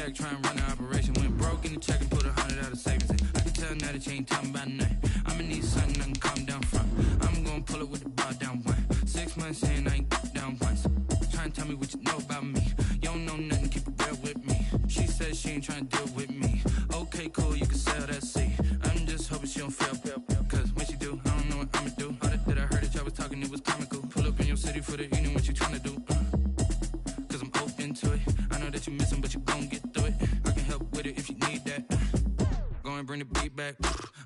check, try and run the operation. Went broke in the check and put 100 out of savings. I can tell now that you ain't talking about nothing. I'ma need something I can calm down from. I'm gonna pull it with the bar down one. 6 months in, I ain't down once. Try and tell me what you know about me. You don't know nothing, keep it real with me. She says she ain't trying to deal with me. Okay, cool, you can sell that seat. I'm just hoping she don't fail. Cause when she do, I don't know what I'ma do. All that I heard that y'all was talking, it was comical. Pull up in your city for the evening, what you trying to do? Cause I'm open to it. I know that you missing, but you gon' get through it. I can help with it if you need that. Go and bring the beat back.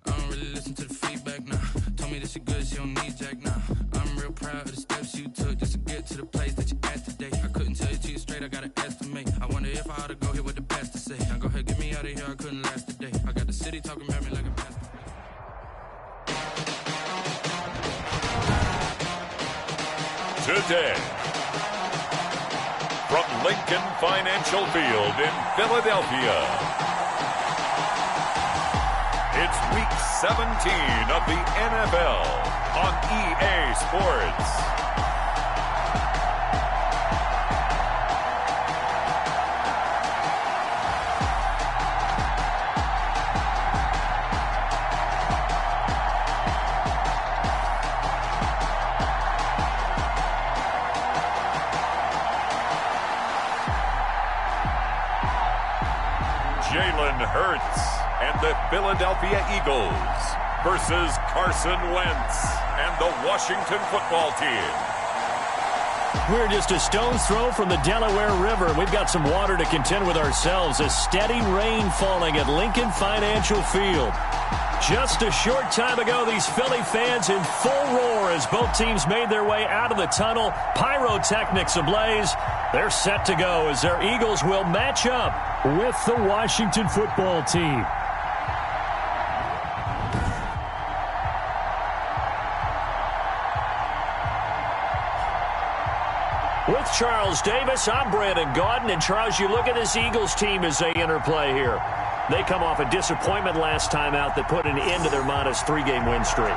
I don't really listen to the feedback, nah. Told me that she good, she don't need jack, nah. I'm real proud of the steps you took just to get to the place that you at today. I couldn't tell you to you straight, I gotta estimate. I wonder if I ought to go here with the best to say. Now go ahead, get me out of here, I couldn't last a day. I got the city talking about me like a pastor. Today, from Lincoln Financial Field in Philadelphia, it's Week 17 of the NFL on EA Sports. Hurts and the Philadelphia Eagles versus Carson Wentz and the Washington football team. We're just a stone's throw from the Delaware River. We've got some water to contend with ourselves. A steady rain falling at Lincoln Financial Field. Just a short time ago, these Philly fans in full roar as both teams made their way out of the tunnel. Pyrotechnics ablaze. They're set to go as their Eagles will match up with the Washington football team. With Charles Davis, I'm Brandon Gaudin. And Charles, you look at this Eagles team as they interplay here. They come off a disappointment last time out that put an end to their modest 3-game win streak.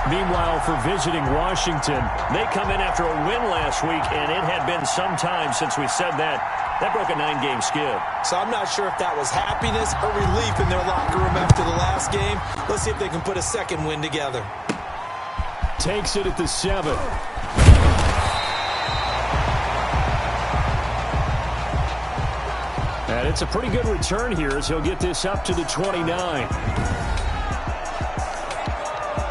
Meanwhile, for visiting Washington, they come in after a win last week, and it had been some time since we said that. That broke a 9-game skid. So I'm not sure if that was happiness or relief in their locker room after the last game. Let's see if they can put a second win together. Takes it at the 7. And it's a pretty good return here as he'll get this up to the 29.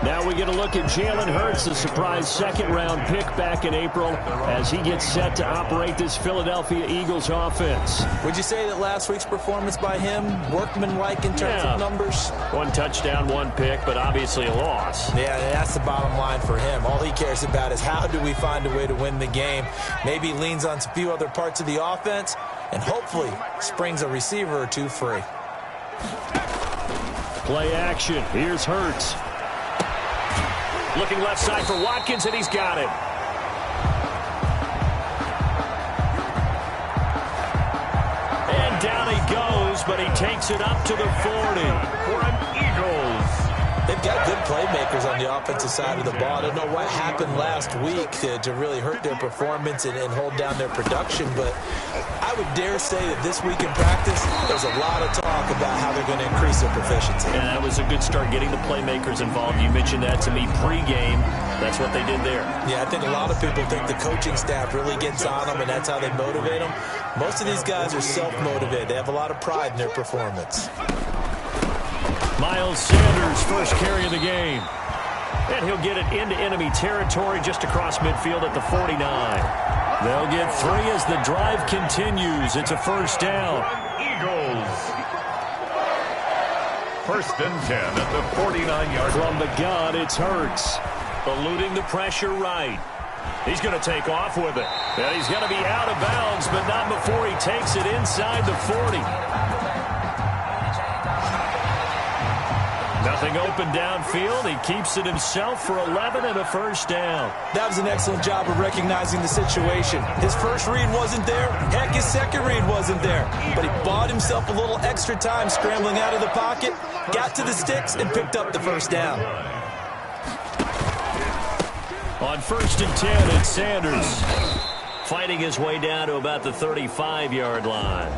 Now we get a look at Jalen Hurts, the surprise second-round pick back in April, as he gets set to operate this Philadelphia Eagles offense. Would you say that last week's performance by him, workmanlike in terms of numbers? 1 touchdown, 1 pick, but obviously a loss. Yeah, that's the bottom line for him. All he cares about is how do we find a way to win the game. Maybe he leans on a few other parts of the offense, and hopefully springs a receiver or two free. Play action. Here's Hurts. Looking left side for Watkins, and he's got it. And down he goes, but he takes it up to the 40. For an Eagles. They've got good playmakers on the offensive side of the ball. I don't know what happened last week to really hurt their performance and hold down their production, but I would dare say that this week in practice, there's a lot of talk about how they're going to increase their proficiency. And that was a good start, getting the playmakers involved. You mentioned that to me pregame. That's what they did there. Yeah, I think a lot of people think the coaching staff really gets on them, and that's how they motivate them. Most of these guys are self-motivated. They have a lot of pride in their performance. Miles Sanders, first carry of the game. And he'll get it into enemy territory just across midfield at the 49. They'll get 3 as the drive continues. It's a first down. Eagles. 1st and 10 at the 49-yard line. From the gun, it's Hurts. Eluding the pressure right. He's going to take off with it. And he's going to be out of bounds, but not before he takes it inside the 40. Nothing open downfield. He keeps it himself for 11 and a first down. That was an excellent job of recognizing the situation. His first read wasn't there. Heck, his second read wasn't there. But he bought himself a little extra time scrambling out of the pocket, got to the sticks, and picked up the first down. On 1st and 10, it's Sanders fighting his way down to about the 35-yard line.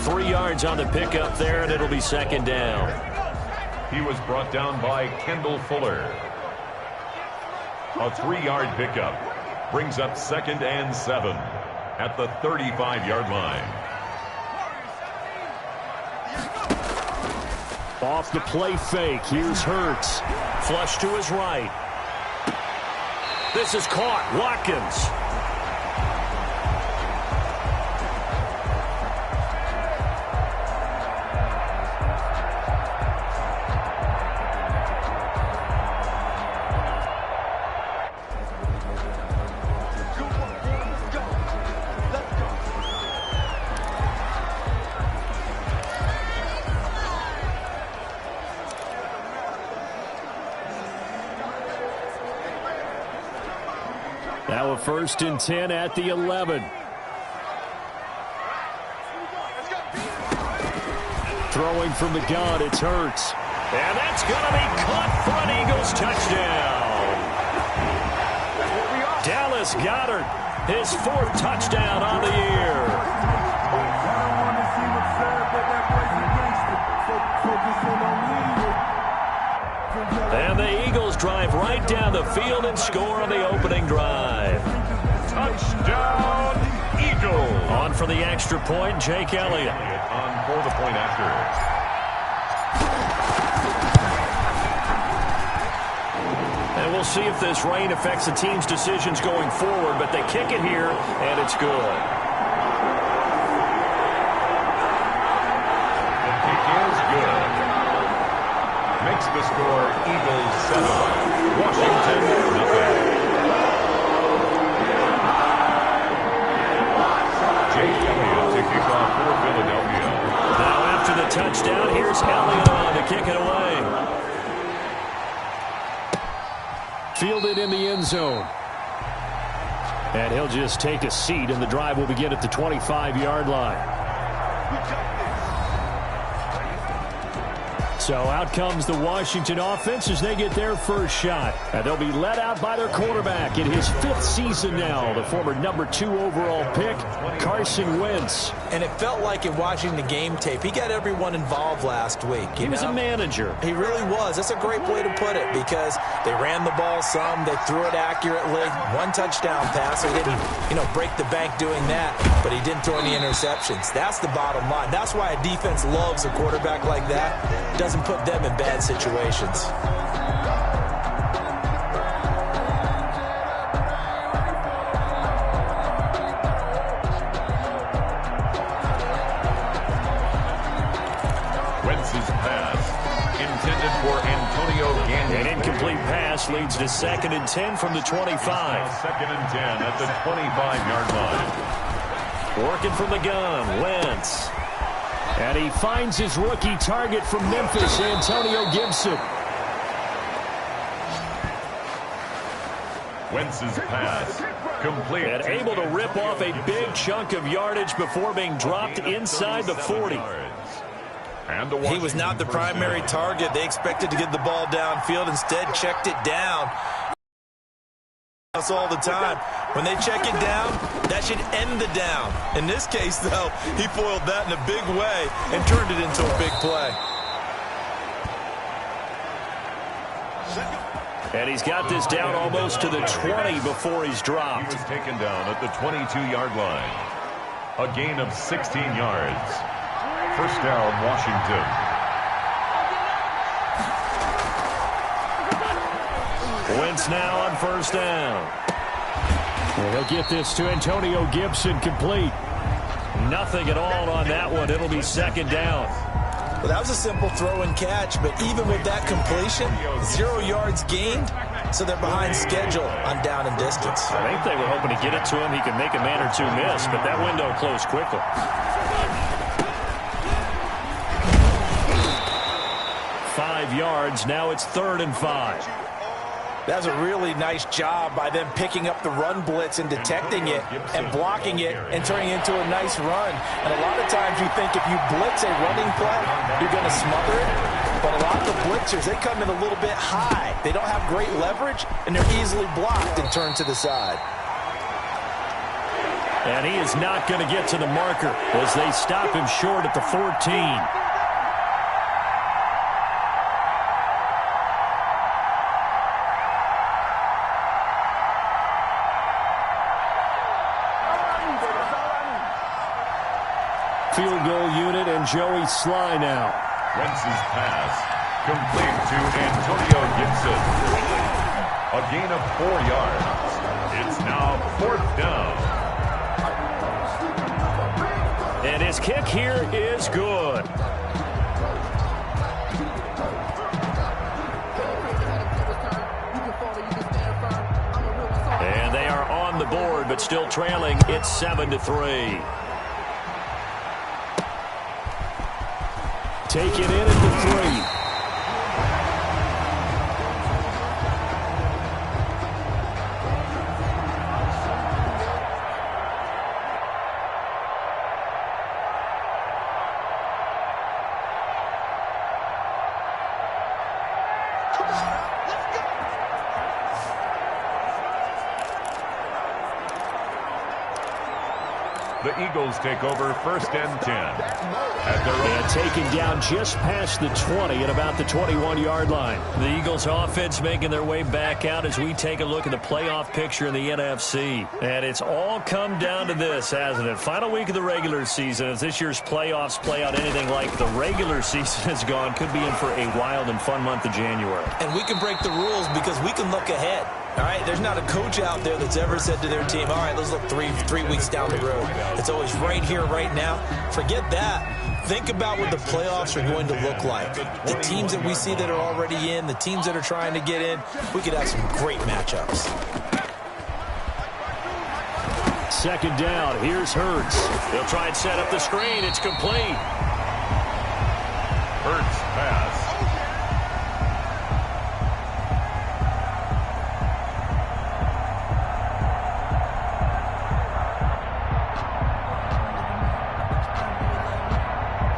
3 yards on the pickup there, and it'll be second down. He was brought down by Kendall Fuller. A 3-yard pickup brings up 2nd and 7 at the 35-yard line. Off the play fake, here's Hurts. Flush to his right. This is caught. Watkins. Now a 1st and 10 at the 11. Throwing from the gun, it's Hurts. And that's going to be caught for an Eagles touchdown. Dallas Goedert, his 4th touchdown on the year. And the Eagles drive right down the field and score on the opening drive. Touchdown, Eagles. On for the extra point, Jake Elliott. On for the point after. And we'll see if this rain affects the team's decisions going forward, but they kick it here, and it's good. The kick is good. Makes the score Eagles 7, Washington 0. Jake Elliott to kick off for Philadelphia. Now after the touchdown, here's Elliott on to kick it away. Fielded in the end zone. And he'll just take a seat, and the drive will begin at the 25-yard line. So out comes the Washington offense as they get their first shot. And they'll be led out by their quarterback in his 5th season now, the former number 2 overall pick, Carson Wentz. And it felt like in watching the game tape, he got everyone involved last week. He was a manager. He really was. That's a great way to put it because they ran the ball some, they threw it accurately. 1 touchdown pass. He didn't, break the bank doing that, but he didn't throw any interceptions. That's the bottom line. That's why a defense loves a quarterback like that. Doesn't put them in bad situations. Wentz's pass intended for Antonio Gagnon. An incomplete pass leads to 2nd and 10 from the 25. 2nd and 10 at the 25-yard line. Working from the gun, Wentz. And he finds his rookie target from Memphis, Antonio Gibson. Wentz's pass complete. And able to rip off a big chunk of yardage before being dropped inside the 40. He was not the primary target. They expected to get the ball downfield. Instead, checked it down. Us all the time. When they check it down, that should end the down. In this case, though, he foiled that in a big way and turned it into a big play. And he's got this down almost to the 20 before he's dropped. He was taken down at the 22-yard line. A gain of 16 yards. First down, Washington. Wentz now on first down. Well, they'll get this to Antonio Gibson complete. Nothing at all on that one. It'll be 2nd down. Well, that was a simple throw and catch, but even with that completion, 0 yards gained, so they're behind schedule on down and distance. I think they were hoping to get it to him. He could make a man or two miss, but that window closed quickly. 5 yards. Now it's 3rd and 5. That's a really nice job by them picking up the run blitz and detecting it and blocking it and turning it into a nice run. And a lot of times you think if you blitz a running play, you're going to smother it. But a lot of the blitzers, they come in a little bit high. They don't have great leverage, and they're easily blocked and turned to the side. And he is not going to get to the marker as they stop him short at the 14. Field goal unit and Joey Sly now. Wentz's pass complete to Antonio Gibson. A gain of 4 yards. It's now 4th down. And his kick here is good. And they are on the board, but still trailing. It's 7-3. Taken in at the 3. The Eagles take over 1st and 10. And taken down just past the 20 at about the 21-yard line. The Eagles offense making their way back out as we take a look at the playoff picture in the NFC. And it's all come down to this, hasn't it? Final week of the regular season. As this year's playoffs play out anything like the regular season has gone, could be in for a wild and fun month of January. And we can break the rules because we can look ahead. All right, there's not a coach out there that's ever said to their team, all right, let's look three weeks down the road. It's always right here, right now. Forget that. Think about what the playoffs are going to look like. The teams that we see that are already in, the teams that are trying to get in, we could have some great matchups. 2nd down. Here's Hurts. They'll try and set up the screen. It's complete. Hurts pass.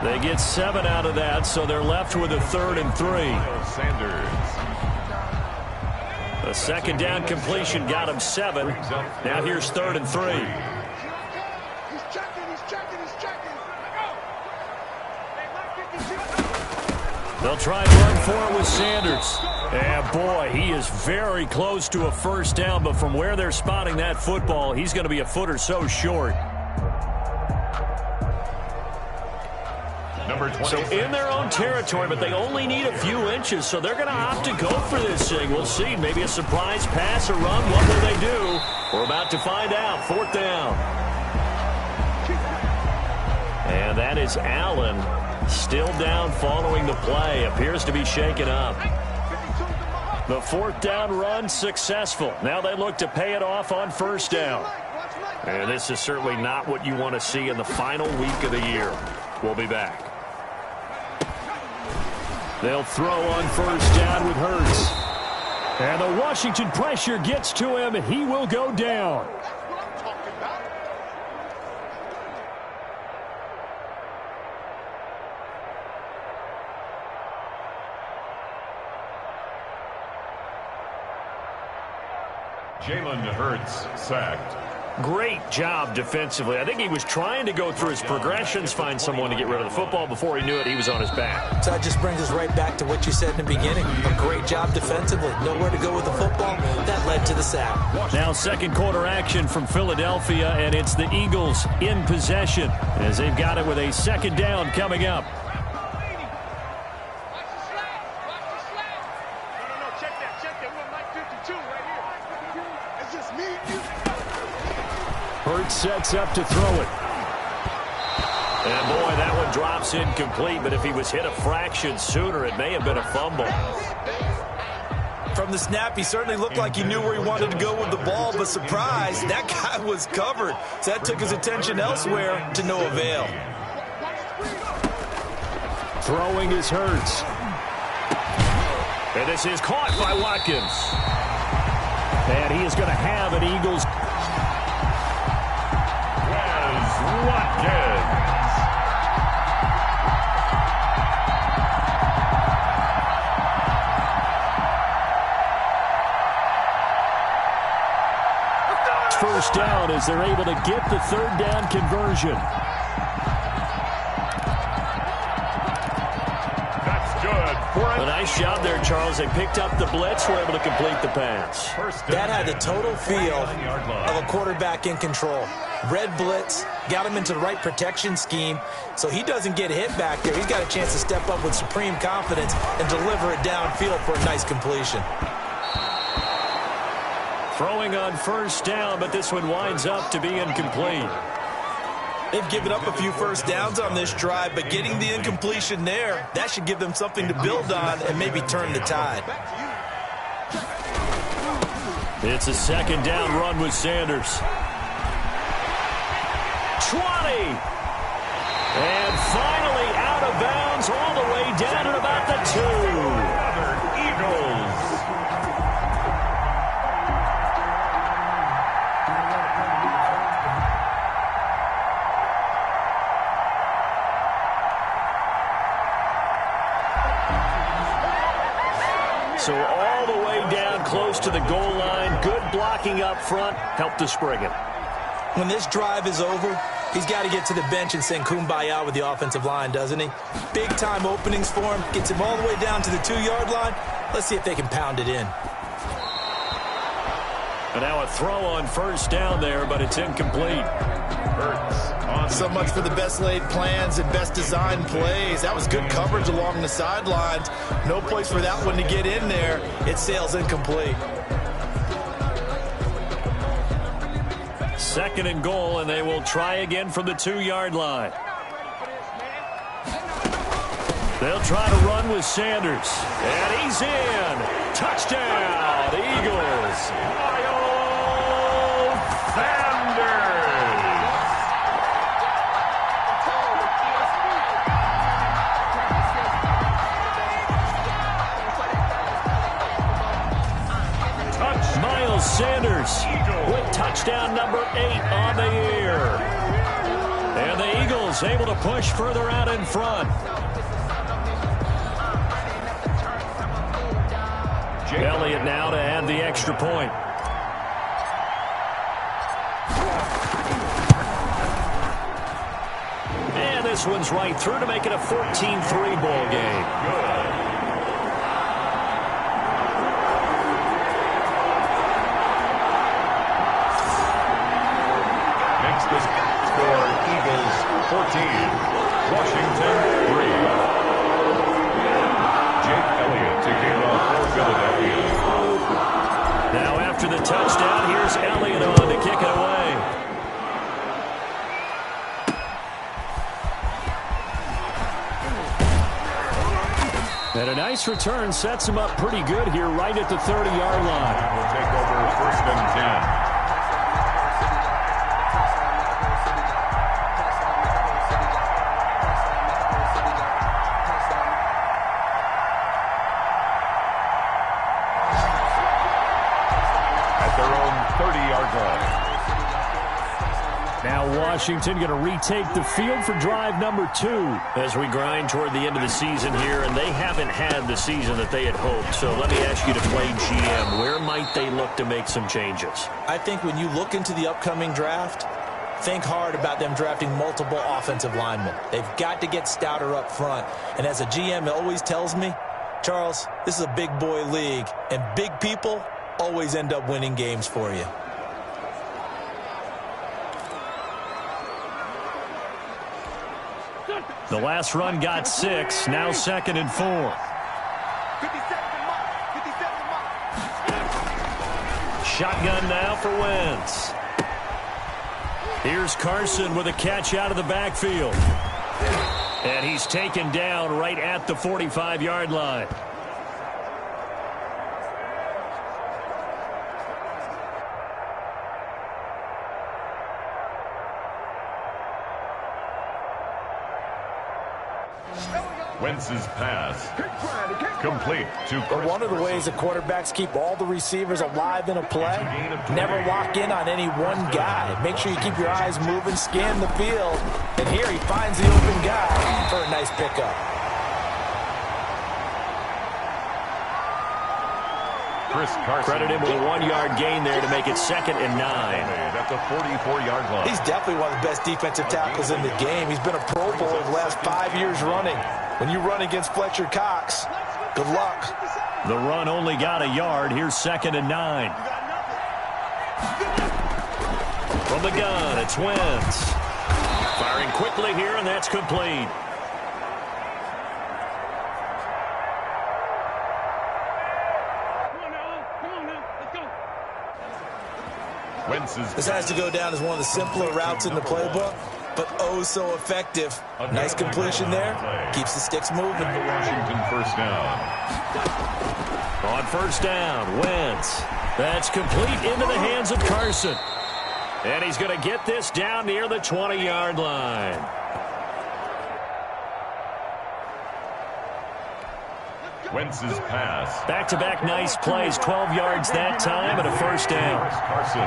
They get 7 out of that, so they're left with a 3rd and 3. Sanders. A 2nd down completion got him 7. Now here's 3rd and 3. They'll try and run for it with Sanders. And boy, he is very close to a 1st down, but from where they're spotting that football, he's going to be a foot or so short. So in their own territory, but they only need a few inches, so they're going to opt to go for this thing. We'll see. Maybe a surprise pass or run. What will they do? We're about to find out. 4th down. And that is Allen still down following the play. Appears to be shaken up. The 4th down run successful. Now they look to pay it off on 1st down. And this is certainly not what you want to see in the final week of the year. We'll be back. They'll throw on 1st down with Hurts. And the Washington pressure gets to him, and he will go down. Jalen Hurts sacked. Great job defensively. I think he was trying to go through his progressions, find someone to get rid of the football. Before he knew it, he was on his back. So that just brings us right back to what you said in the beginning. A great job defensively. Nowhere to go with the football. That led to the sack. Now 2nd quarter action from Philadelphia, and it's the Eagles in possession as they've got it with a 2nd down coming up. Hurts sets up to throw it. And boy, that one drops incomplete, but if he was hit a fraction sooner, it may have been a fumble. From the snap, he certainly looked like he knew where he wanted to go with the ball, but surprise, that guy was covered. So that took his attention elsewhere to no avail. Throwing is Hurts. And this is caught by Watkins. And he is going to have an Eagles. Watkins. First down as they're able to get the third down conversion. A nice job there, Charles. They picked up the blitz, were able to complete the pass. That had the total feel of a quarterback in control. Red blitz, got him into the right protection scheme, so he doesn't get hit back there. He's got a chance to step up with supreme confidence and deliver it downfield for a nice completion. Throwing on first down, but this one winds up to be incomplete. They've given up a few first downs on this drive, but getting the incompletion there, that should give them something to build on and maybe turn the tide. It's a second down run with Sanders. 20. And finally out of bounds all the way down at about the 2. Eagles. So all the way down close to the goal line. Good blocking up front. Helped to spring it. When this drive is over, he's got to get to the bench and sing kumbaya with the offensive line, doesn't he? Big-time openings for him. Gets him all the way down to the 2-yard line. Let's see if they can pound it in. And now a throw on first down there, but it's incomplete. Hurts. So much for the best laid plans and best designed plays. That was good coverage along the sidelines. No place for that one to get in there. It sails incomplete. Second and goal, and they will try again from the 2-yard line. They'll try to run with Sanders. And he's in. Touchdown, Eagles. Sanders. Miles Sanders with touchdown number 8 on the year. And the Eagles able to push further out in front. Elliott now to add the extra point. And this one's right through to make it a 14-3 ball game. Makes the score Eagles 14, Washington 3. Jake Elliott taking off for Philadelphia. Now after the touchdown, here's Elliott on to kick it away. And a nice return sets him up pretty good here right at the 30-yard line. We'll take over first and 10. Now Washington going to retake the field for drive number 2 as we grind toward the end of the season here, and they haven't had the season that they had hoped. So let me ask you to play GM. Where might they look to make some changes? I think when you look into the upcoming draft, think hard about them drafting multiple offensive linemen. They've got to get stouter up front. And as a GM, it always tells me, Charles, this is a big boy league, and big people always end up winning games for you. The last run got 6, now 2nd and 4. Shotgun now for Wentz. Here's Carson with a catch out of the backfield. And he's taken down right at the 45-yard line. Wentz's pass complete to But one of the ways the quarterbacks keep all the receivers alive in a play, never lock in on any one guy. Make sure you keep your eyes moving, scan the field. And here he finds the open guy for a nice pickup. Chris Carson. Credit him with a 1-yard gain there to make it 2nd and 9. At the 44-yard line. He's definitely one of the best defensive tackles in the game. He's been a Pro Bowler the last 5 years running. When you run against Fletcher Cox, good luck. The run only got a yard. Here's 2nd and 9. From the gun, it's Wentz. Firing quickly here, and that's complete. This has to go down as one of the simpler routes in the playbook, but oh so effective. Nice completion there. Keeps the sticks moving. Washington first down. On first down, Wentz. That's complete into the hands of Carson. And he's going to get this down near the 20-yard line. Wentz's pass. Back-to-back nice plays, 12 yards that time and a first down. Carson.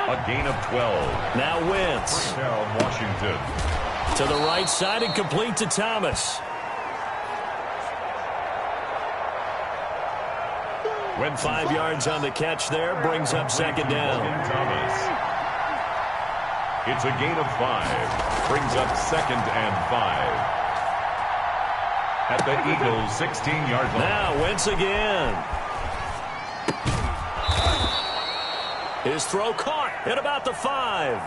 A gain of 12. Now Wentz. First down, Washington. To the right side and complete to Thomas. Wentz 5 yards on the catch there, brings up 2nd down. Thomas. It's a gain of 5. Brings up 2nd and 5. At the Eagles' 16-yard line. Now Wentz again. His throw caught at about the 5.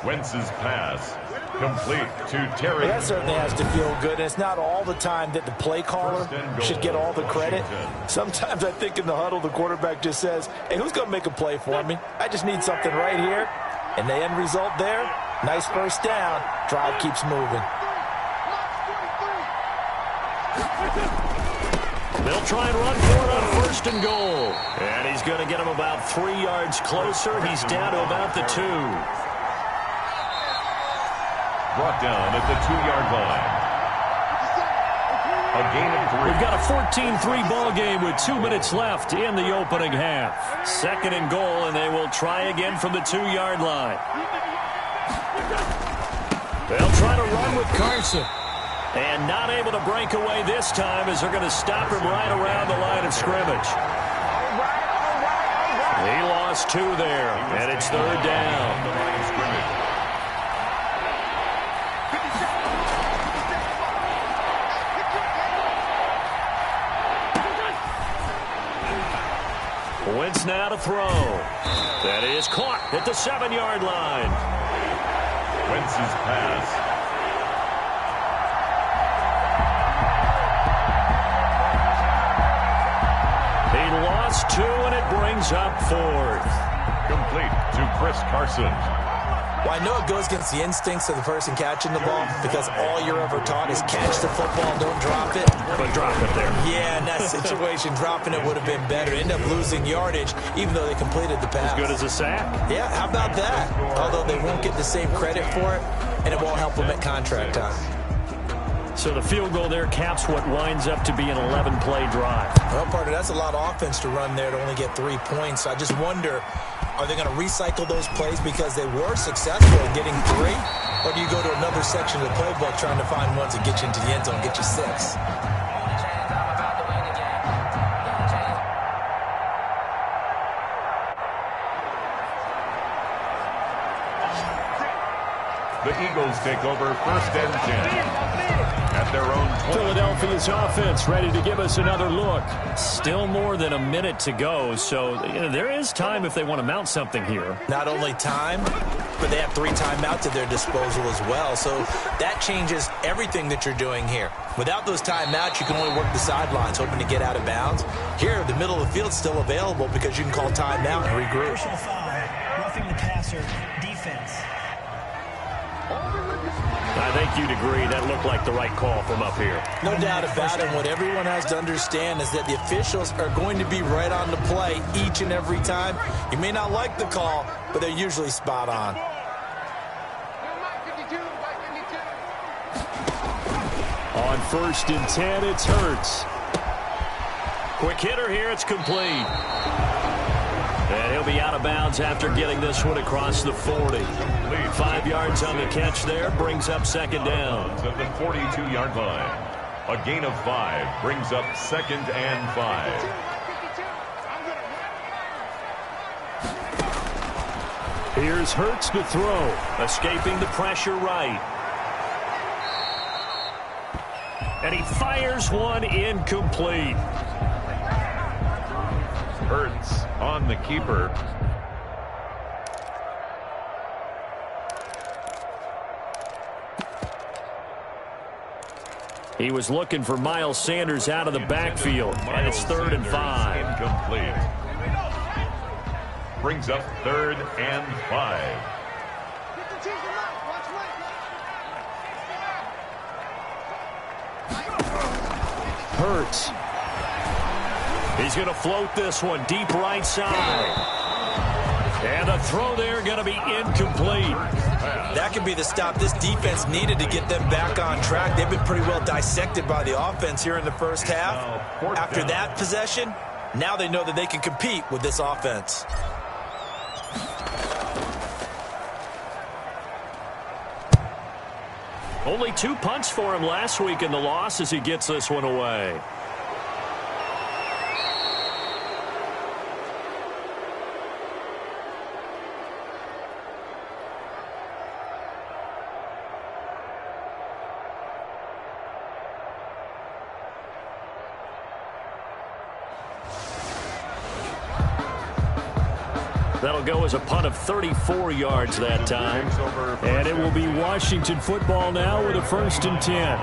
Wentz's pass complete to Terry. Well, that certainly has to feel good. And it's not all the time that the play caller should get all the credit. Sometimes I think in the huddle, the quarterback just says, hey, who's going to make a play for me? I just need something right here. And the end result there, nice first down. Drive keeps moving. They'll try and run for it on 1st and goal. And he's going to get him about 3 yards closer. He's down to about the 2. Brought down at the 2-yard line. A gain of 3. We've got a 14-3 ball game with 2 minutes left in the opening half. 2nd and goal, and they will try again from the 2-yard line. They'll try to run with Carson. And not able to break away this time as they're going to stop him right around the line of scrimmage. He lost 2 there, and it's 3rd down. Wentz now to throw. That is caught at the 7-yard line. Wentz's pass. He lost 2, and it brings up 4th. Complete to Chris Carson. Well, I know it goes against the instincts of the person catching the ball because all you're ever taught is catch the football, don't drop it. But drop it there. Yeah, in that situation, dropping it would have been better. End up losing yardage, even though they completed the pass. As good as a sack. Yeah, how about that? Although they won't get the same credit for it, and it won't help them at contract time. So the field goal there caps what winds up to be an 11-play drive. Well, partner, that's a lot of offense to run there to only get 3 points. I just wonder, are they going to recycle those plays because they were successful in getting 3? Or do you go to another section of the playbook trying to find ones that get you into the end zone, get you 6? The Eagles take over 1st and 10. At their own 20. Philadelphia's offense ready to give us another look. Still more than a minute to go, so there is time if they want to mount something here. Not only time, but they have 3 timeouts at their disposal as well. So that changes everything that you're doing here. Without those timeouts, you can only work the sidelines, hoping to get out of bounds. Here, the middle of the field's still available because you can call timeout and regroup. Personal foul, roughing the passer, defense. I think you'd agree that looked like the right call from up here. No doubt about it. What everyone has to understand is that the officials are going to be right on the play each and every time. You may not like the call, but they're usually spot on. 1st and 10, it's Hurts. Quick hitter here, it's complete. And he'll be out of bounds after getting this one across the 40. 5 yards on the catch there, brings up 2nd down. At the 42-yard line. A gain of 5 brings up 2nd and 5. Here's Hurts to throw, escaping the pressure right. And he fires one incomplete. Hurts on the keeper. He was looking for Miles Sanders out of the backfield, and it's 3rd and 5. Incomplete. Brings up 3rd and 5. Hurts. He's going to float this one deep right side. And the throw there going to be incomplete. That could be the stop this defense needed to get them back on track. They've been pretty well dissected by the offense here in the first half. After that possession, now they know that they can compete with this offense. Only 2 punts for him last week in the loss as he gets this one away. That'll go as a punt of 34 yards that time. And it will be Washington football now with a 1st and 10.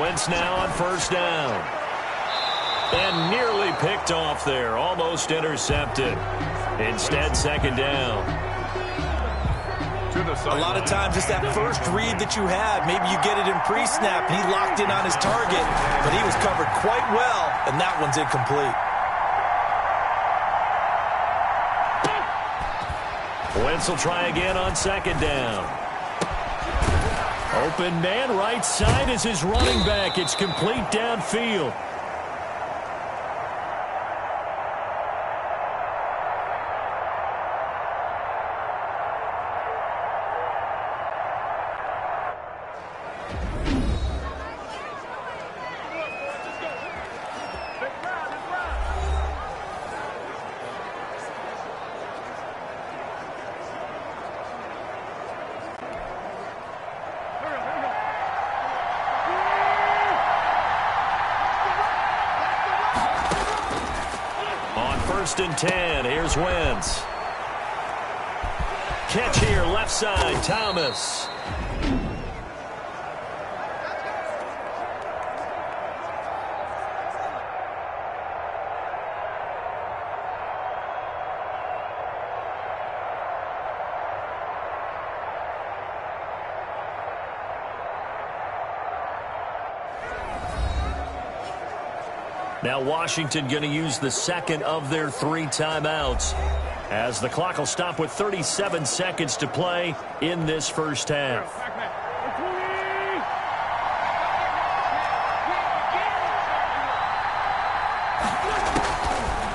Wentz now on 1st down. And nearly picked off there. Almost intercepted. Instead, 2nd down. A lot of times it's that first read that you have. Maybe you get it in pre-snap, and he locked in on his target, but he was covered quite well, and that one's incomplete. Wentz will try again on 2nd down. Open man right side is his running back. It's complete downfield. And 10. Here's Wentz. Catch here, left side, Thomas. Now Washington going to use the 2nd of their 3 timeouts as the clock will stop with 37 seconds to play in this first half.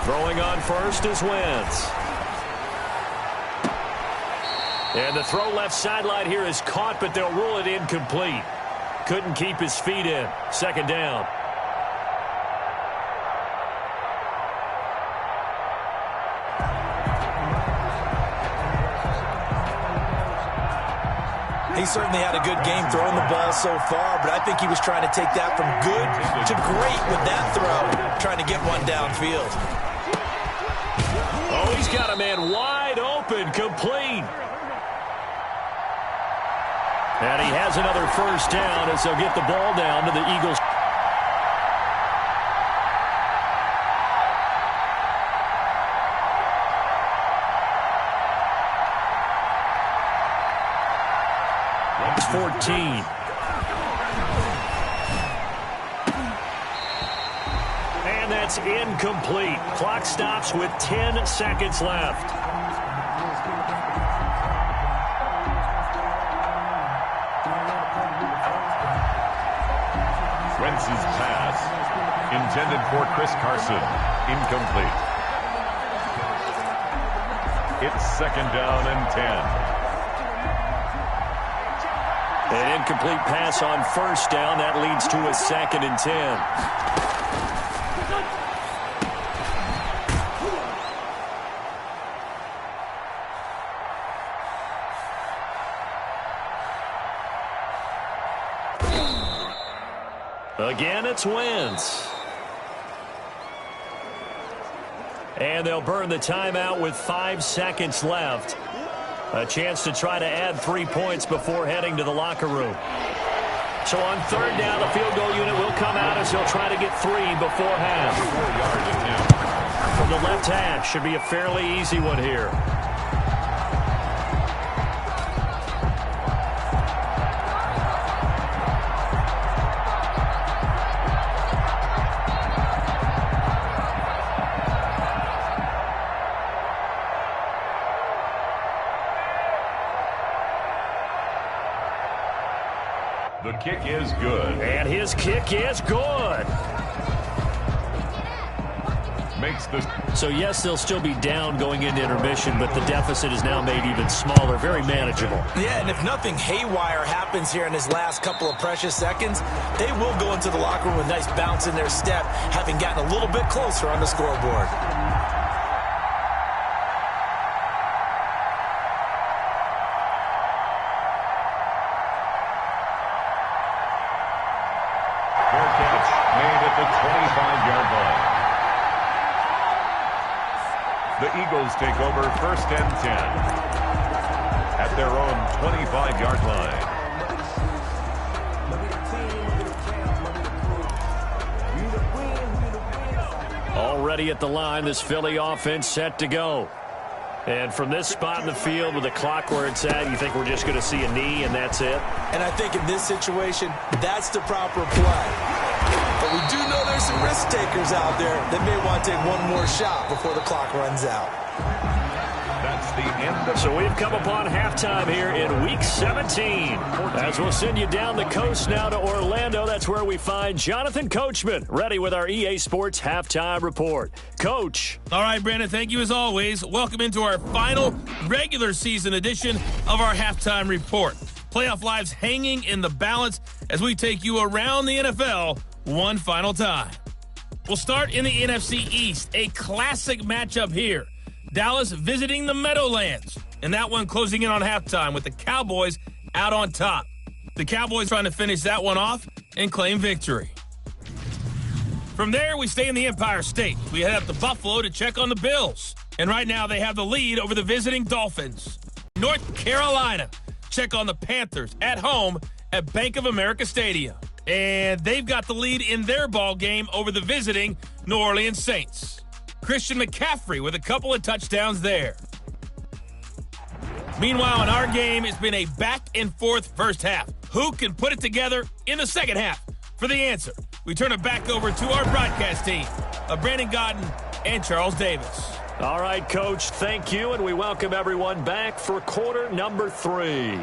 Throwing on first is Wentz. And the throw left sideline here is caught, but they'll rule it incomplete. Couldn't keep his feet in. 2nd down. He certainly had a good game throwing the ball so far, but I think he was trying to take that from good to great with that throw, trying to get one downfield. Oh, he's got a man wide open, complete. And he has another 1st down as they'll get the ball down to the Eagles. It's 14. And that's It's incomplete. Clock stops with 10 seconds left. Wentz's pass, intended for Chris Carson, incomplete. It's second down and 10. An incomplete pass on first down. That leads to a second and 10. Again, it's Wentz. And they'll burn the timeout with 5 seconds left. A chance to try to add 3 points before heading to the locker room. So on third down, the field goal unit will come out as they'll try to get 3 before half. 4 yards from the left hash. Should be a fairly easy one here. The kick is good. And his kick is good. Makes the... So, yes, they'll still be down going into intermission, but the deficit is now made even smaller, very manageable. Yeah, and if nothing haywire happens here in his last couple of precious seconds, they will go into the locker room with a nice bounce in their step, having gotten a little bit closer on the scoreboard. The Eagles take over first and 10 at their own 25-yard line. Already at the line, this Philly offense set to go. And from this spot in the field with the clock where it's at, you think we're just going to see a knee and that's it? And I think in this situation, that's the proper play. But we do know there's some risk takers out there that may want to take one more shot before the clock runs out. That's the end of... So we've come upon halftime here in Week 17. As we'll send you down the coast now to Orlando, that's where we find Jonathan Coachman, ready with our EA Sports Halftime Report. Coach. All right, Brandon, thank you as always. Welcome into our final regular season edition of our Halftime Report. Playoff lives hanging in the balance as we take you around the NFL one final time. We'll start in the NFC East, a classic matchup here. Dallas visiting the Meadowlands, and that one closing in on halftime with the Cowboys out on top. The Cowboys trying to finish that one off and claim victory. From there, we stay in the Empire State. We head up to Buffalo to check on the Bills, and right now they have the lead over the visiting Dolphins. North Carolina check on the Panthers at home at Bank of America Stadium. And they've got the lead in their ball game over the visiting New Orleans Saints. Christian McCaffrey with a couple of touchdowns there. Meanwhile, in our game, it's been a back-and-forth first half. Who can put it together in the second half? For the answer, we turn it back over to our broadcast team of Brandon Godden and Charles Davis. All right, Coach, thank you, and we welcome everyone back for quarter number 3.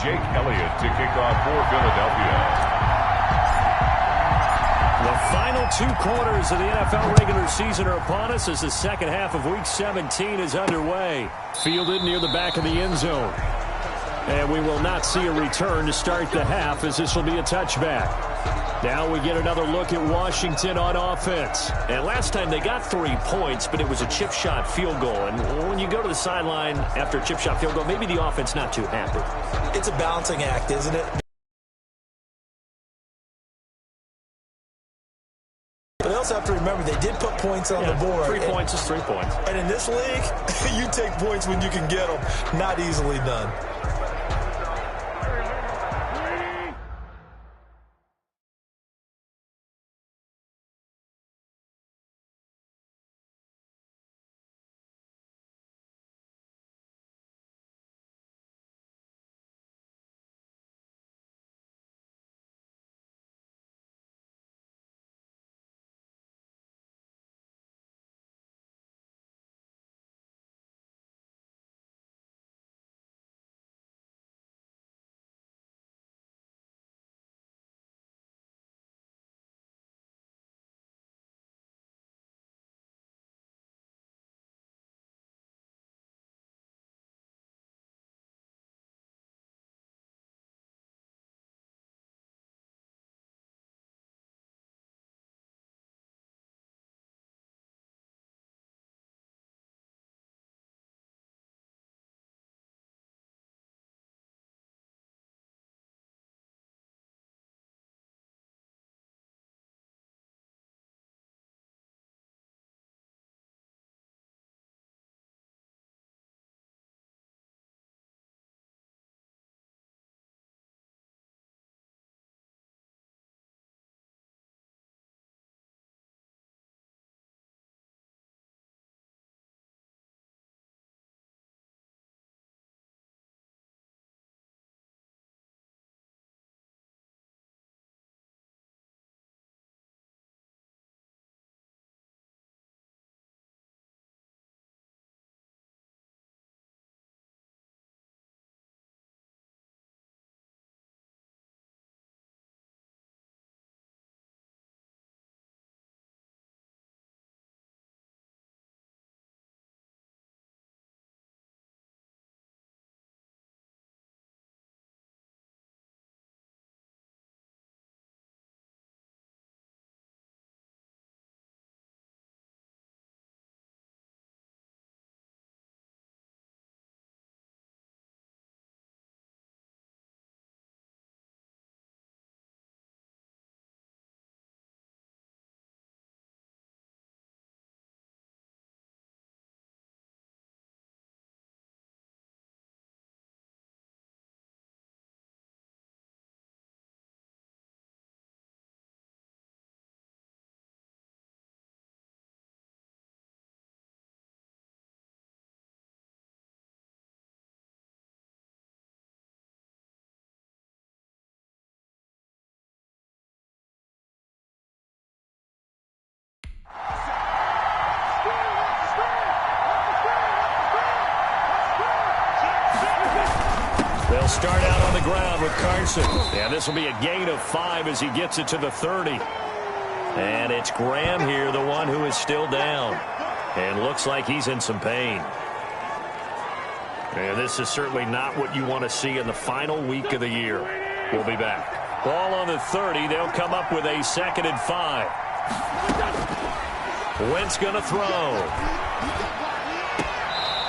Jake Elliott to kick off for Philadelphia. The final 2 quarters of the NFL regular season are upon us as the second half of Week 17 is underway. Fielded near the back of the end zone. And we will not see a return to start the half as this will be a touchback. Now we get another look at Washington on offense. And last time they got 3 points, but it was a chip shot field goal. And when you go to the sideline after a chip shot field goal, maybe the offense not too happy. It's a balancing act, isn't it? But they also have to remember they did put points on the board. 3 points is 3 points. And in this league, you take points when you can get them. Not easily done. They'll start out on the ground with Carson. And this will be a gain of 5 as he gets it to the 30. And it's Graham here, the one who is still down. And looks like he's in some pain. And this is certainly not what you want to see in the final week of the year. We'll be back. Ball on the 30. They'll come up with a 2nd and 5. Wentz going to throw.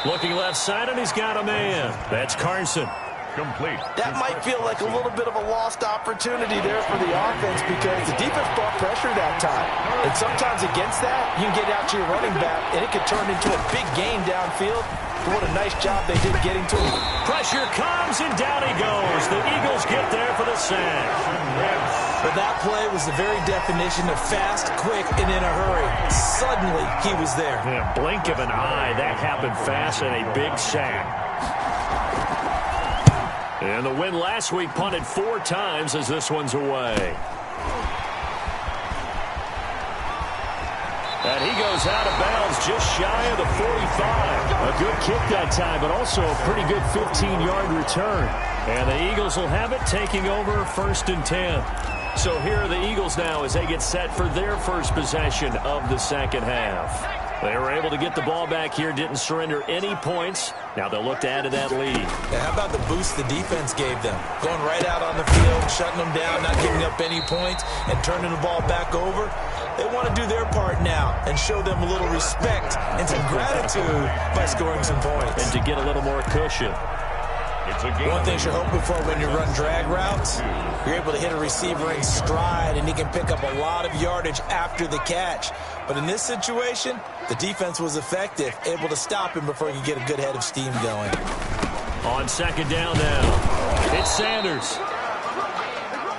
Looking left side, and he's got a man. That's Carson. Complete. That might feel like a little bit of a lost opportunity there for the offense because the defense brought pressure that time. And sometimes against that, you can get out to your running back, and it could turn into a big gain downfield. But what a nice job they did getting to him. Pressure comes, and down he goes. The Eagles get there for the sack. But that play was the very definition of fast, quick, and in a hurry. Suddenly, he was there. In a blink of an eye, that happened fast, and a big sack. And the win last week punted 4 times as this one's away. And he goes out of bounds just shy of the 45. A good kick that time, but also a pretty good 15-yard return. And the Eagles will have it, taking over 1st and 10. So here are the Eagles now as they get set for their first possession of the second half. They were able to get the ball back here, didn't surrender any points. Now they'll look to add to that lead. Yeah, how about the boost the defense gave them? Going right out on the field, shutting them down, not giving up any points, and turning the ball back over. They want to do their part now and show them a little respect and some gratitude by scoring some points. And to get a little more cushion. One thing you're hoping for when you run drag routes, you're able to hit a receiver in stride, and he can pick up a lot of yardage after the catch. But in this situation, the defense was effective, able to stop him before he could get a good head of steam going. On second down now, it's Sanders.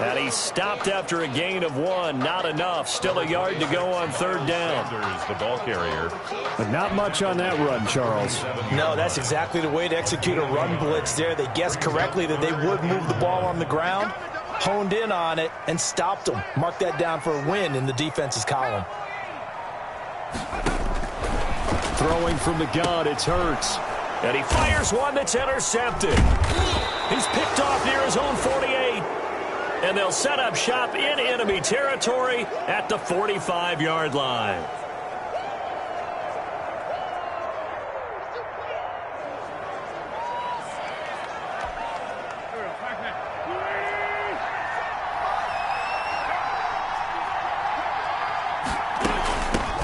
And he stopped after a gain of 1. Not enough. Still a yard to go on third down. Sanders, the ball carrier. But not much on that run, Charles. No, that's exactly the way to execute a run blitz there. They guessed correctly that they would move the ball on the ground, honed in on it, and stopped them. Mark that down for a win in the defense's column. Throwing from the gun, it's Hurts. And he fires one that's intercepted. He's picked off near his own 48. And they'll set up shop in enemy territory at the 45-yard line.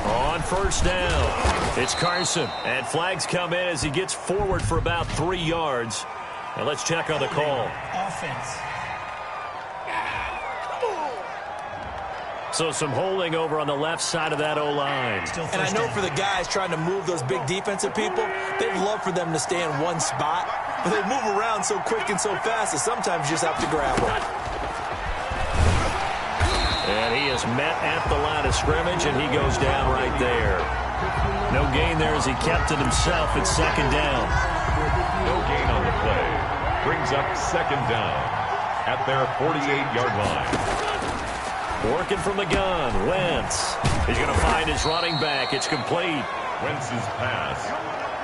On first down, it's Carson. And flags come in as he gets forward for about 3 yards. Now let's check on the call. Offense. So some holding over on the left side of that O-line. And I know for the guys trying to move those big defensive people, they'd love for them to stay in one spot, but they move around so quick and so fast that sometimes you just have to grab them. And he is met at the line of scrimmage, and he goes down right there. No gain there as he kept it himself at second down. No gain on the play. Brings up second down at their 48-yard line. Working from the gun, Wentz. He's going to find his running back. It's complete. Wentz's pass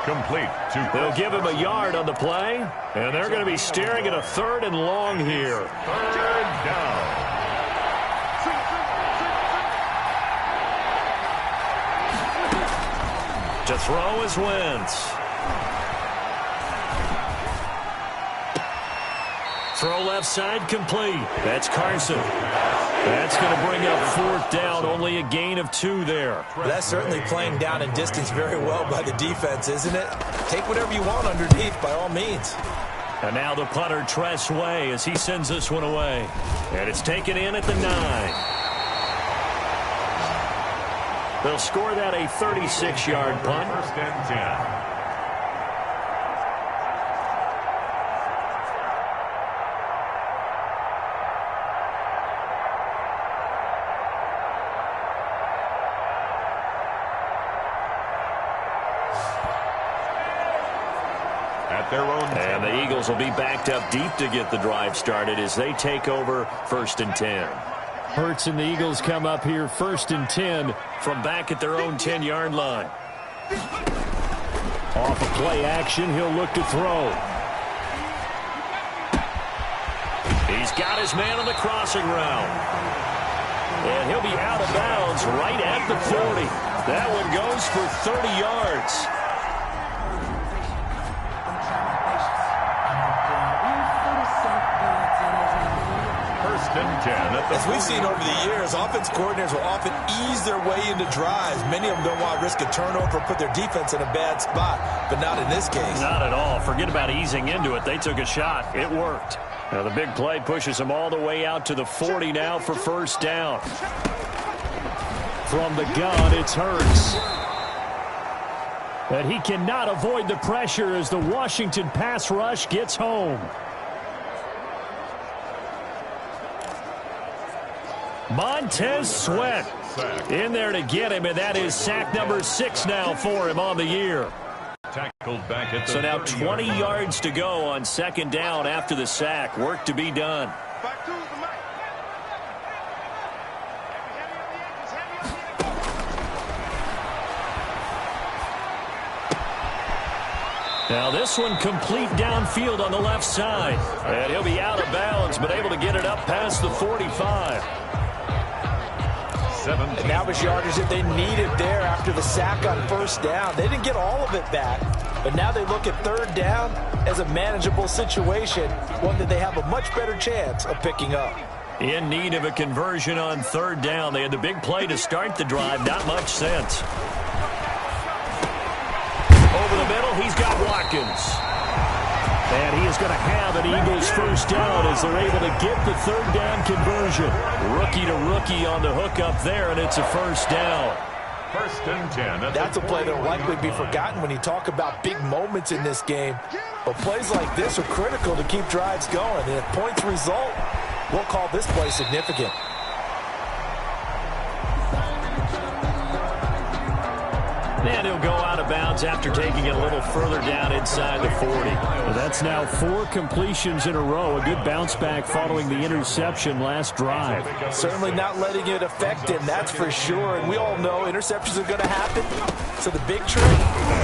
complete. They'll give him a yard on the play, and they're going to be staring at a 3rd and long here. Third down. To throw is Wentz. Throw left side complete. That's Carson. That's going to bring up 4th down. Only a gain of 2 there. That's certainly playing down in distance very well by the defense, isn't it? Take whatever you want underneath by all means. And now the punter, Tress Way, as he sends this one away. And it's taken in at the 9. They'll score that a 36-yard punt. 1st and 10. And the Eagles will be backed up deep to get the drive started as they take over 1st and 10. Hurts and the Eagles come up here 1st and 10 from back at their own 10-yard line. Off of play action, he'll look to throw. He's got his man on the crossing route. And he'll be out of bounds right at the 40. That one goes for 30 yards. As we've seen over the years, offense coordinators will often ease their way into drives. Many of them don't want to risk a turnover or put their defense in a bad spot, but not in this case. Not at all. Forget about easing into it. They took a shot. It worked. Now the big play pushes them all the way out to the 40 now for 1st down. From the gun, it's Hurts. But he cannot avoid the pressure as the Washington pass rush gets home. Montez Sweat in there to get him, and that is sack number 6 now for him on the year. Tackled back at the so now 20 yards to go on 2nd down after the sack. Work to be done. Now this one complete downfield on the left side. And he'll be out of bounds, but able to get it up past the 45. 17. And that was yardage that they needed there after the sack on first down. They didn't get all of it back, but now they look at third down as a manageable situation, one that they have a much better chance of picking up. In need of a conversion on third down. They had the big play to start the drive. Not much sense. Over the middle, he's got Watkins. And he is going to have an Eagles first down as they're able to get the third down conversion. Rookie to rookie on the hook up there, and it's a first down. First and 10. That's a play that will likely be forgotten when you talk about big moments in this game. But plays like this are critical to keep drives going. And if points result, we'll call this play significant. And he'll go out of bounds after taking it a little further down inside the 40. Well, that's now 4 completions in a row. A good bounce back following the interception last drive. Certainly not letting it affect him, that's for sure. And we all know interceptions are going to happen. So the big trick,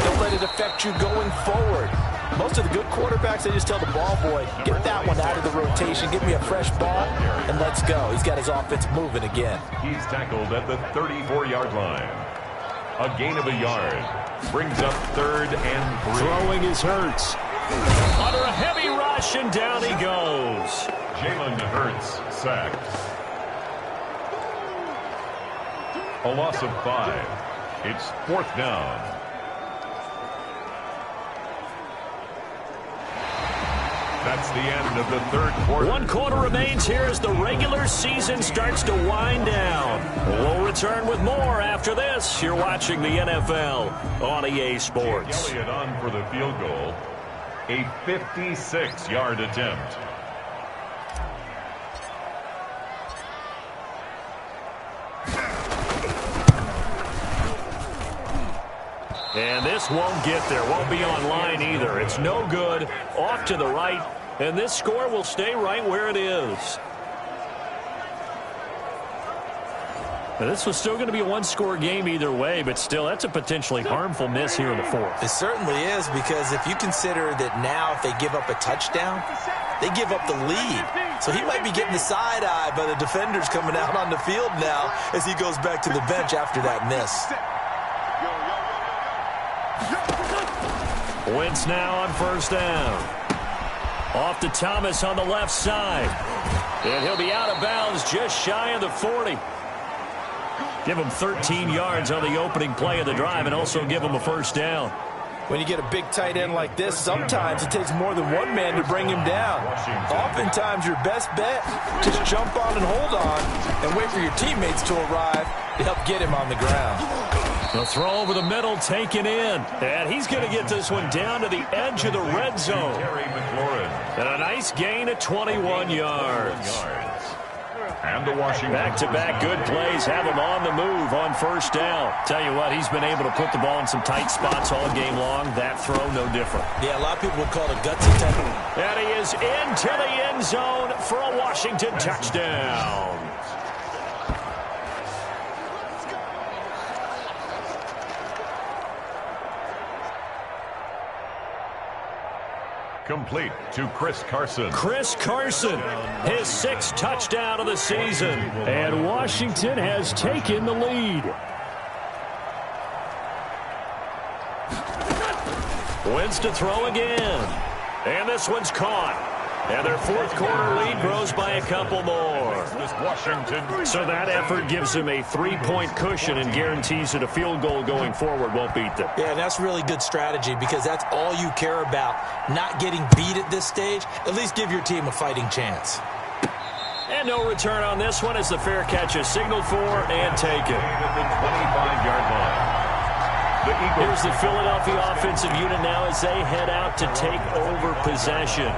don't let it affect you going forward. Most of the good quarterbacks, they just tell the ball boy, get that one out of the rotation, give me a fresh ball, and let's go. He's got his offense moving again. He's tackled at the 34-yard line. A gain of a yard. Brings up third and 3. Throwing is Hurts. Under a heavy rush, and down he goes. Jalen Hurts sacked. A loss of 5. It's fourth down. That's the end of the third quarter. 1 quarter remains here as the regular season starts to wind down. We'll return with more after this. You're watching the NFL on EA Sports. Elliott on for the field goal. A 56-yard attempt. And this won't get there. Won't be online either. It's no good. Off to the right. And this score will stay right where it is. Now, this was still going to be a one-score game either way, but still, that's a potentially harmful miss here in the fourth. It certainly is, because if you consider that now if they give up a touchdown, they give up the lead. So he might be getting the side eye by the defenders coming out on the field now as he goes back to the bench after that miss. Wentz now on first down. Off to Thomas on the left side. And he'll be out of bounds just shy of the 40. Give him 13 yards on the opening play of the drive and also give him a first down. When you get a big tight end like this, sometimes it takes more than one man to bring him down. Oftentimes your best bet, just jump on and hold on and wait for your teammates to arrive to help get him on the ground. The throw over the middle taken in. And he's going to get this one down to the edge of the red zone. And a nice gain of 21 yards. And the Washington. Back-to-back good plays have him on the move on first down. Tell you what, he's been able to put the ball in some tight spots all game long. That throw, no different. Yeah, a lot of people would call it a gutsy type. And he is into the end zone for a Washington touchdown. Complete to Chris Carson. Chris Carson, his 6th touchdown of the season. And Washington has taken the lead. Wins to throw again. And this one's caught. And their 4th quarter lead grows by a couple more. Washington. So that effort gives them a 3-point cushion and guarantees that a field goal going forward won't beat them. Yeah, and that's really good strategy because that's all you care about. Not getting beat at this stage. At least give your team a fighting chance. And no return on this one as the fair catch is signaled for and taken. At the 25-yard line. Here's the Philadelphia offensive unit now as they head out to take over possession.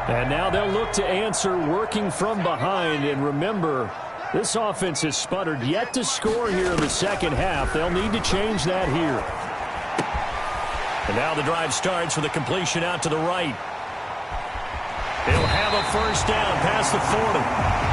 And now they'll look to answer working from behind. And remember, this offense has sputtered yet to score here in the second half. They'll need to change that here. And now the drive starts with a completion out to the right. He'll have a first down past the 40.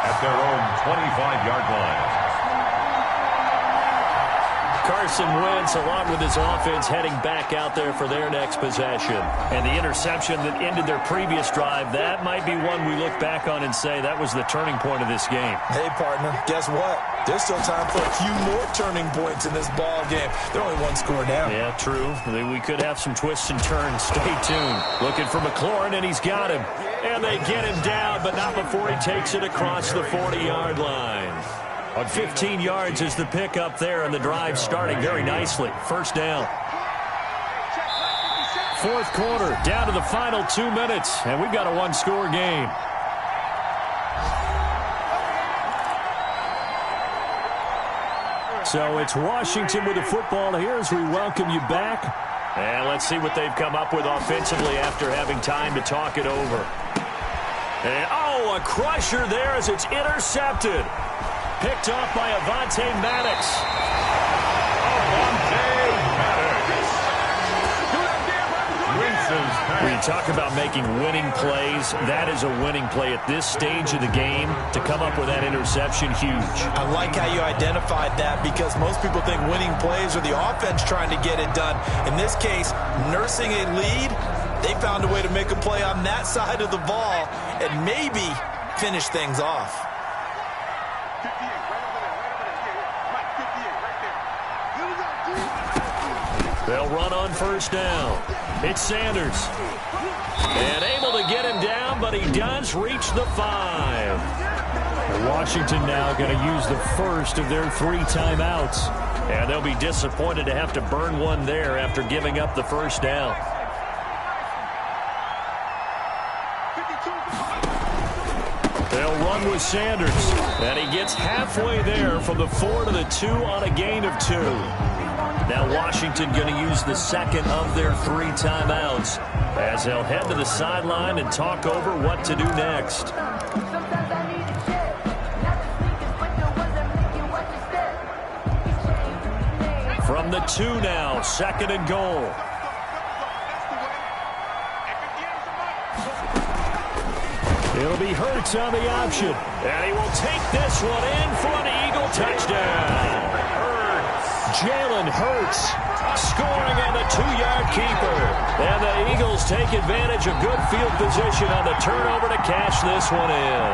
at their own 25-yard line. Carson Wentz, along with his offense, heading back out there for their next possession. And the interception that ended their previous drive, that might be one we look back on and say that was the turning point of this game. Hey, partner, guess what? There's still time for a few more turning points in this ball game. They're only one score down. Yeah, true. We could have some twists and turns. Stay tuned. Looking for McLaurin, and he's got him. And they get him down, but not before he takes it across the 40-yard line. 15 yards is the pickup there, and the drive starting very nicely. First down. Fourth quarter, down to the final 2 minutes, and we've got a one-score game. So it's Washington with the football here as we welcome you back. And let's see what they've come up with offensively after having time to talk it over. And, oh, a crusher there as it's intercepted. Picked off by Avonte Maddox. When you talk about making winning plays, that is a winning play at this stage of the game. To come up with that interception, huge. I like how you identified that because most people think winning plays are the offense trying to get it done. In this case, nursing a lead, they found a way to make a play on that side of the ball and maybe finish things off. They'll run on first down. It's Sanders. And able to get him down, but he does reach the 5. Washington now going to use the first of their 3 timeouts. And they'll be disappointed to have to burn one there after giving up the first down. They'll run with Sanders. And he gets halfway there from the 4 to the 2 on a gain of 2. Now Washington going to use the second of their 3 timeouts as they'll head to the sideline and talk over what to do next. From the 2 now, 2nd and goal. It'll be Hurts on the option. And he will take this one in for an Eagle touchdown. Jalen Hurts scoring on the 2-yard keeper. And the Eagles take advantage of good field position on the turnover to cash this one in.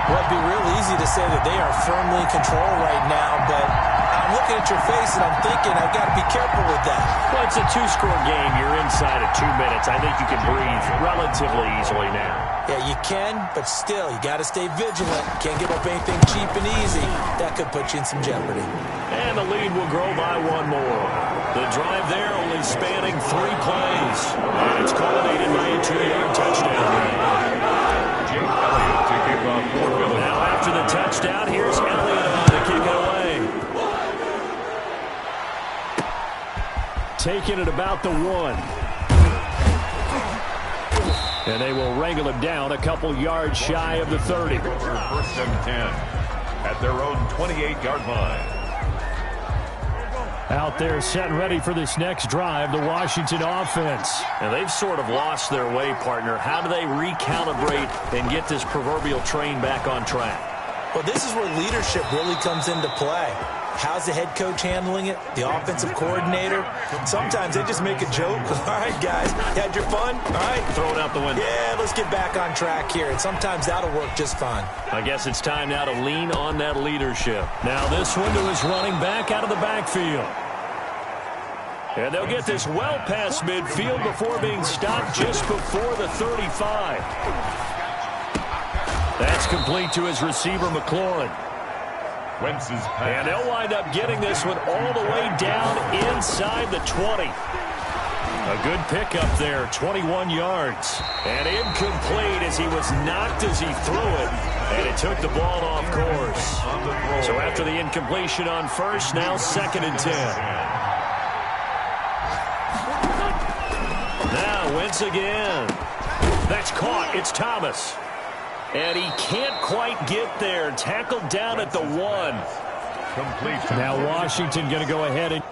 Well, it'd be real easy to say that they are firmly in control right now, but I'm looking at your face and I'm thinking I've got to be careful with that. Well, it's a 2-score game. You're inside of 2 minutes. I think you can breathe relatively easily now. Yeah, you can, but still, you got to stay vigilant. Can't give up anything cheap and easy. That could put you in some jeopardy. And the lead will grow by 1 more. The drive there only spanning 3 plays. And it's culminated by a 2-yard touchdown. Jake Elliott to kick off for Philadelphia. Now after the touchdown, here's Elliott on to kick it away. Taking it about the 1. And they will wrangle him down a couple yards shy of the 30. First and 10 at their own 28-yard line. Out there set and ready for this next drive, the Washington offense. And they've sort of lost their way, partner. How do they recalibrate and get this proverbial train back on track? Well, this is where leadership really comes into play. How's the head coach handling it? The offensive coordinator? Sometimes they just make a joke. All right, guys, you had your fun? All right. Throw it out the window. Yeah, let's get back on track here. And sometimes that'll work just fine. I guess it's time now to lean on that leadership. Now this one to his running back out of the backfield. And they'll get this well past midfield before being stopped just before the 35. That's complete to his receiver, McLaurin. Wentz's pass. And they'll wind up getting this one all the way down inside the 20. A good pickup there, 21 yards. And incomplete as he was knocked as he threw it. And it took the ball off course. So after the incompletion on first, now 2nd and 10. Now Wentz again. That's caught. It's Thomas. And he can't quite get there. Tackled down at the 1. Completion. Now Washington going to go ahead and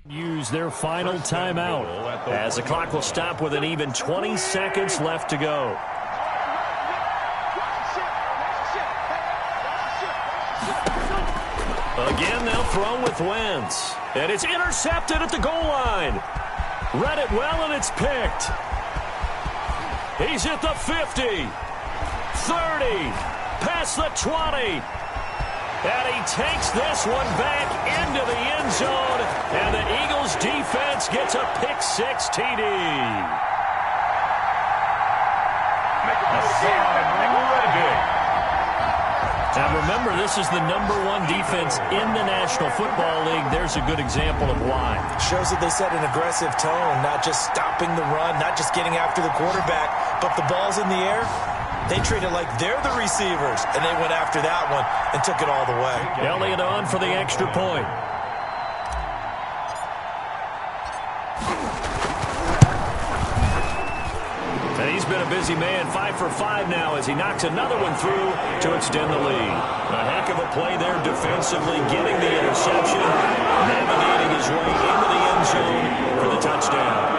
Use their final timeout as the clock will stop with an even 20 seconds left to go. Again, they'll throw with Wentz. And it's intercepted at the goal line. Read it well, and it's picked. He's at the 50, 30, past the 20. And he takes this one back into the end zone. And the Eagles defense gets a pick-6 TD. Now remember, this is the #1 defense in the National Football League. There's a good example of why. Shows that they set an aggressive tone, not just stopping the run, not just getting after the quarterback, but the ball's in the air. They treat it like they're the receivers, and they went after that one and took it all the way. Elliott on for the extra point. And he's been a busy man, 5 for 5 now as he knocks another one through to extend the lead. A heck of a play there defensively, getting the interception, navigating his way into the end zone for the touchdown.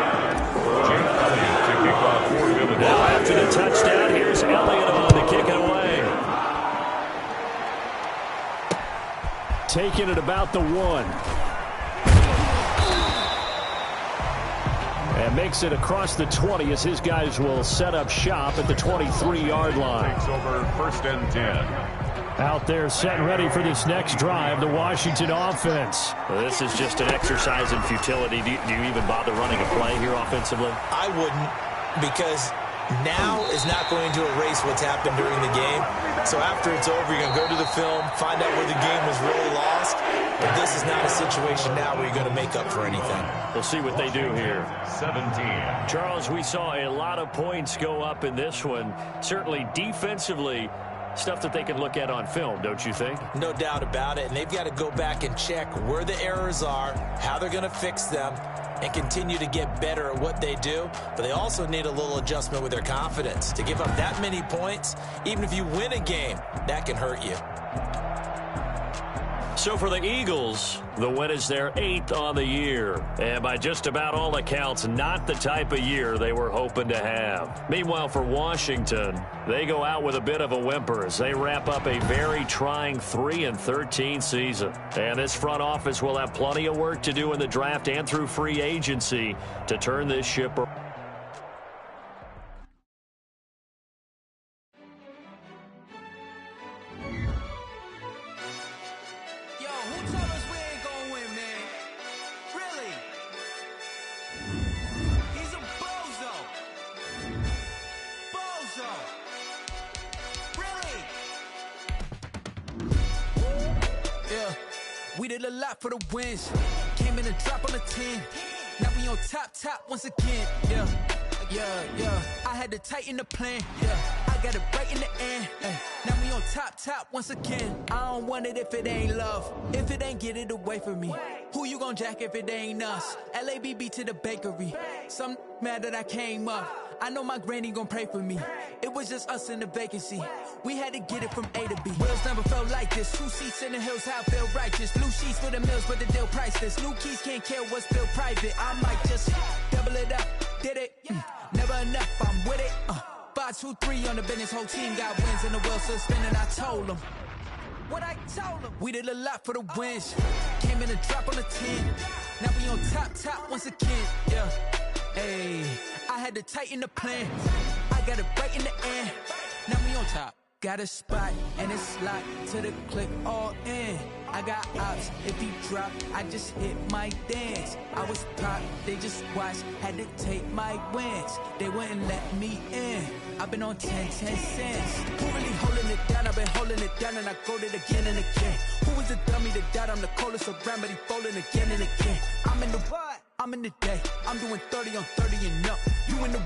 Now after the touchdown, here's Elliott on to kick it away. Taking it about the 1. And makes it across the 20 as his guys will set up shop at the 23-yard line. Takes over 1st and 10. Out there set and ready for this next drive, the Washington offense. Well, this is just an exercise in futility. Do you even bother running a play here offensively? I wouldn't, because now is not going to erase what's happened during the game. So after it's over, you're going to go to the film, find out where the game was really lost. But this is not a situation now where you're going to make up for anything. We'll see what they do here. 17. Charles, we saw a lot of points go up in this one. Certainly defensively, stuff that they can look at on film, don't you think? No doubt about it. And they've got to go back and check where the errors are, how they're going to fix them, and continue to get better at what they do. But they also need a little adjustment with their confidence. To give up that many points, even if you win a game, that can hurt you. So for the Eagles, the win is their 8th on the year. And by just about all accounts, not the type of year they were hoping to have. Meanwhile, for Washington, they go out with a bit of a whimper as they wrap up a very trying 3-13 season. And this front office will have plenty of work to do in the draft and through free agency to turn this ship around. We did a lot for the wins. Came in and drop on the 10. Now we on top once again. Yeah. I had to tighten the plan. Yeah. I got it right in the end. Now we on top once again. I don't want it if it ain't love. If it ain't, get it away from me. Who you gon' jack if it ain't us? LABB to the bakery. Some mad that I came up. I know my granny gon' pray for me. It was just us in the vacancy. We had to get it from A to B. Wheels never felt like this. 2 seats in the hills, how I feel righteous. Blue sheets for the mills, but the deal priceless. New keys can't care what's still private. I might just double it up. Did it? Never enough, I'm with it. 5, 2, 3 on the business. Whole team got wins and the wheels still spinning. I told them what I told them. We did a lot for the wins. Came in and drop on the 10. Now we on top once again. Yeah. Hey, I had to tighten the plan. I got it right in the end. Now we on top. Got a spot and it's locked to the clip all in. I got ops, if he drop, I just hit my dance. I was pop, they just watched, had to take my wins. They wouldn't let me in. I've been on 10 cents. Who really holding it down? I've been holding it down and I go it again and again. Who was the dummy that died? I'm the coldest around, but he folding again and again. I'm in the what? I'm in the day. I'm doing 30 on 30 and up. You in the